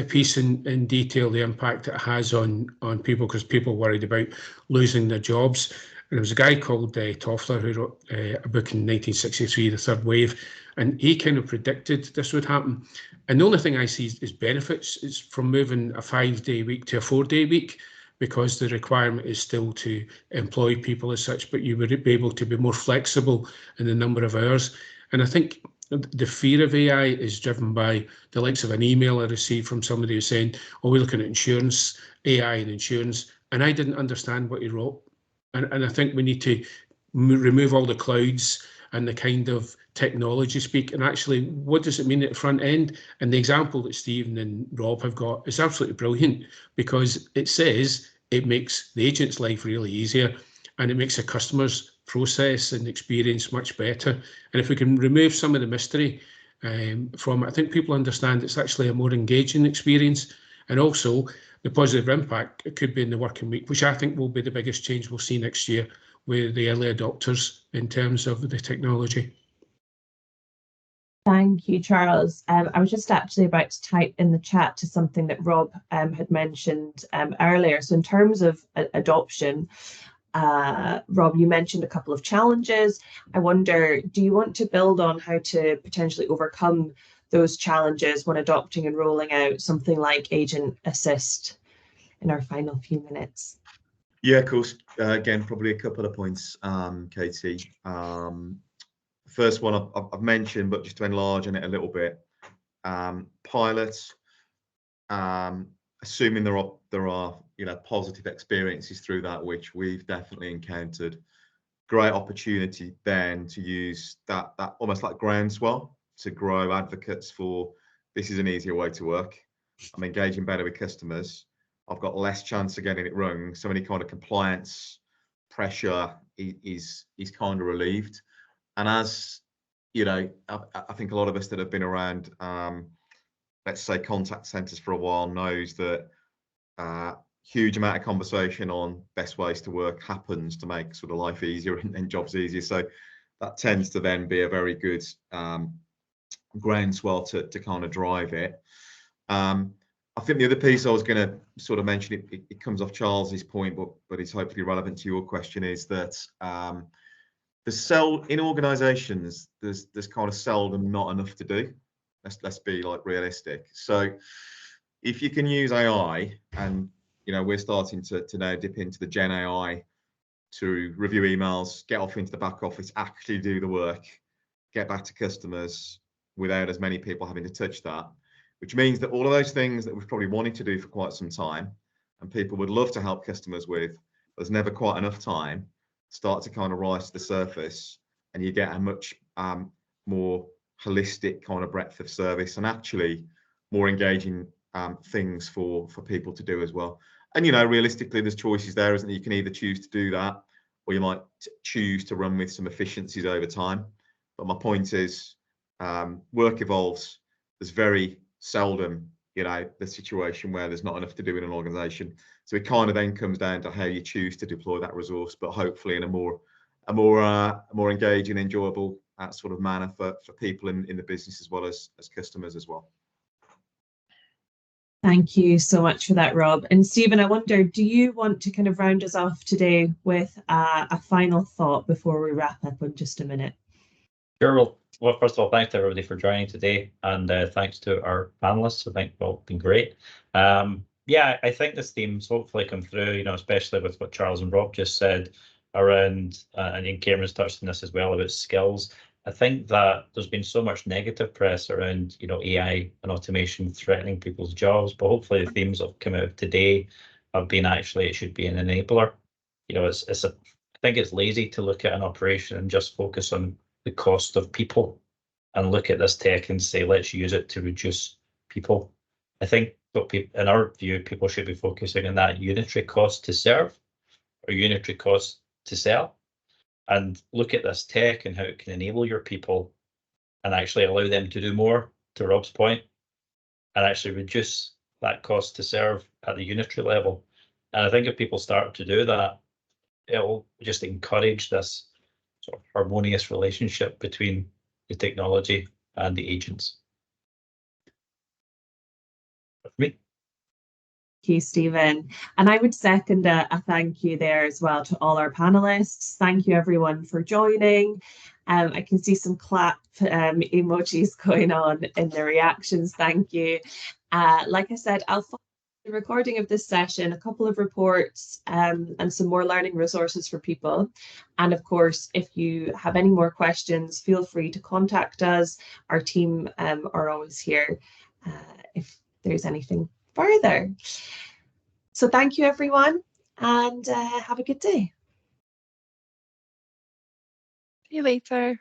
piece in detail, the impact it has on people, because people are worried about losing their jobs. And there was a guy called Toffler who wrote a book in 1963, The Third Wave, and he kind of predicted this would happen. And the only thing I see is benefits is from moving a 5-day week to a 4-day week, because the requirement is still to employ people as such, but you would be able to be more flexible in the number of hours. And I think the fear of AI is driven by the likes of an email I received from somebody who's saying, oh, we're looking at insurance, AI and insurance, and I didn't understand what he wrote. And I think we need to remove all the clouds and the kind of technology speak, and actually, what does it mean at the front end? And the example that Stephen and Rob have got is absolutely brilliant, because it says it makes the agent's life really easier, and it makes the customer's process and experience much better. And if we can remove some of the mystery from it, I think people understand it's actually a more engaging experience. And also the positive impact it could be in the working week, which I think will be the biggest change we'll see next year with the early adopters in terms of the technology. Thank you, Charles. I was just actually about to type in the chat to something that Rob had mentioned earlier. So in terms of adoption, Rob, you mentioned a couple of challenges. I wonder, do you want to build on how to potentially overcome those challenges when adopting and rolling out something like Agent Assist in our final few minutes? Yeah, of course. Again, probably a couple of points, Katie. First one I've mentioned, but just to enlarge on it a little bit, pilots, assuming there are positive experiences through that, which we've definitely encountered, great opportunity then to use that almost like groundswell to grow advocates for this is an easier way to work. I'm engaging better with customers. I've got less chance of getting it wrong. So any kind of compliance pressure is kind of relieved. And as you know, I think a lot of us that have been around, let's say, contact centers for a while knows that huge amount of conversation on best ways to work happens to make sort of life easier and jobs easier. So that tends to then be a very good groundswell to kind of drive it. I think the other piece I was going to sort of mention, it comes off Charles's point, but it's hopefully relevant to your question, is that in organizations, there's kind of seldom not enough to do. Let's be like realistic. So if you can use AI, and we're starting to now dip into the Gen AI to review emails, get off into the back office, actually do the work, get back to customers without as many people having to touch that, which means that all of those things that we've probably wanted to do for quite some time and people would love to help customers with, there's never quite enough time, start to kind of rise to the surface, and you get a much more holistic kind of breadth of service and actually more engaging things for people to do as well. And realistically, there's choices there, isn't there? You can either choose to do that, or you might choose to run with some efficiencies over time. But my point is, work evolves. There's very seldom, the situation where there's not enough to do in an organization. So it kind of then comes down to how you choose to deploy that resource, but hopefully in a more engaging, enjoyable sort of manner for people in the business as well as customers as well. Thank you so much for that, Rob. And Stephen, I wonder, do you want to kind of round us off today with a final thought before we wrap up in just a minute? Sure. Well, first of all, thanks to everybody for joining today, and thanks to our panelists. I think they've all been great. Yeah, I think this theme's hopefully come through, especially with what Charles and Rob just said around, and Cameron's touched on this as well, about skills. I think that there's been so much negative press around, AI and automation threatening people's jobs, but hopefully the themes that have come out today have been actually it should be an enabler. I think it's lazy to look at an operation and just focus on the cost of people and look at this tech and say, let's use it to reduce people. I think in our view, people should be focusing on that unitary cost to serve or unitary cost to sell, and look at this tech and how it can enable your people and actually allow them to do more, to Rob's point, and actually reduce that cost to serve at the unitary level. And I think if people start to do that, it'll just encourage this sort of harmonious relationship between the technology and the agents. For me. Thank you, Stephen. And I would second a thank you there as well to all our panelists. Thank you everyone for joining. I can see some clap emojis going on in the reactions. Thank you. Like I said, I'll follow the recording of this session, a couple of reports and some more learning resources for people. And of course, if you have any more questions, feel free to contact us. Our team are always here if there's anything further. So thank you everyone, and have a good day. See you later.